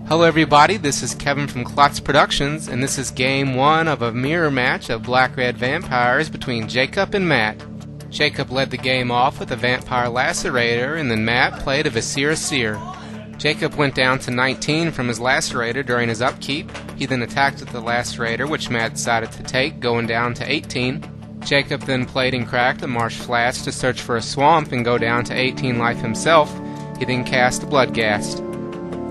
Hello everybody, this is Kevin from Kovacs Productions, and this is Game 1 of a mirror match of Black-Red Vampires between Jacob and Matt. Jacob led the game off with a Vampire Lacerator, and then Matt played a Viscera Seer. Jacob went down to 19 from his Lacerator during his upkeep. He then attacked with the Lacerator, which Matt decided to take, going down to 18. Jacob then played and cracked the Marsh Flats to search for a swamp and go down to 18 life himself. He then cast the Bloodghast.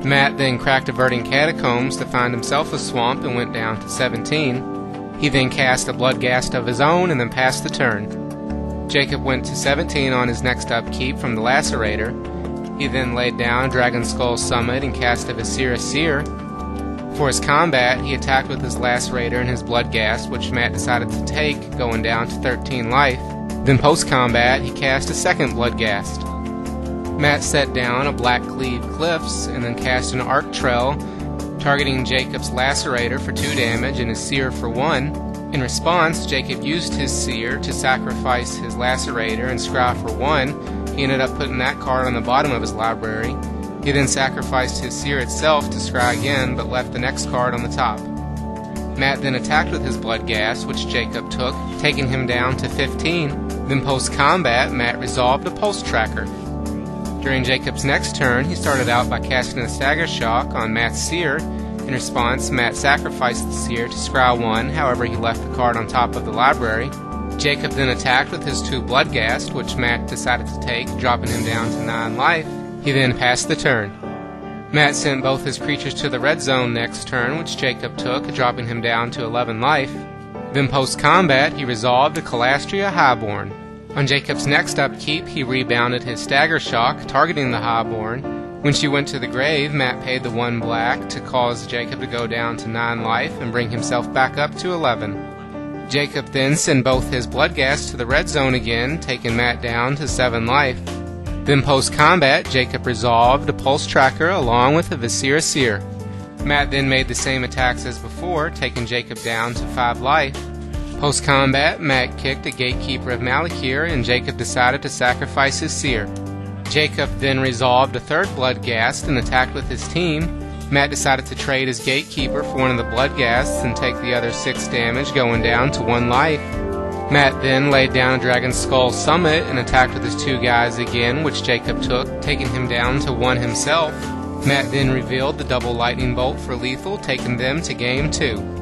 Matt then cracked a Verdant Catacombs to find himself a swamp and went down to 17. He then cast a Bloodghast of his own and then passed the turn. Jacob went to 17 on his next upkeep from the Lacerator. He then laid down Dragonskull Summit and cast a Viscera Seer. For his combat, he attacked with his Lacerator and his Bloodghast, which Matt decided to take, going down to 13 life. Then post-combat, he cast a second Bloodghast. Matt set down a Blackcleave Cliffs and then cast an Arc Trail, targeting Jacob's Lacerator for 2 damage and his Seer for 1. In response, Jacob used his Seer to sacrifice his Lacerator and scry for 1. He ended up putting that card on the bottom of his library. He then sacrificed his Seer itself to scry again, but left the next card on the top. Matt then attacked with his Bloodghast, which Jacob took, taking him down to 15. Then post-combat, Matt resolved a Pulse Tracker. During Jacob's next turn, he started out by casting a Stagger Shock on Matt's Seer. In response, Matt sacrificed the Seer to scry 1, however he left the card on top of the library. Jacob then attacked with his 2 Bloodghast, which Matt decided to take, dropping him down to 9 life. He then passed the turn. Matt sent both his creatures to the red zone next turn, which Jacob took, dropping him down to 11 life. Then post-combat, he resolved a Kalastria Highborn. On Jacob's next upkeep, he rebounded his Stagger Shock, targeting the Highborn. When she went to the grave, Matt paid the 1 black to cause Jacob to go down to 9 life and bring himself back up to 11. Jacob then sent both his Bloodghast to the red zone again, taking Matt down to 7 life. Then post-combat, Jacob resolved a Pulse Tracker along with a Viscera Seer. Matt then made the same attacks as before, taking Jacob down to 5 life. Post-combat, Matt kicked a Gatekeeper of Malakir, and Jacob decided to sacrifice his Seer. Jacob then resolved a 3rd Bloodghast and attacked with his team. Matt decided to trade his Gatekeeper for one of the Bloodghasts and take the other 6 damage, going down to 1 life. Matt then laid down a Dragonskull Summit and attacked with his 2 guys again, which Jacob took, taking him down to 1 himself. Matt then revealed the double lightning bolt for lethal, taking them to game 2.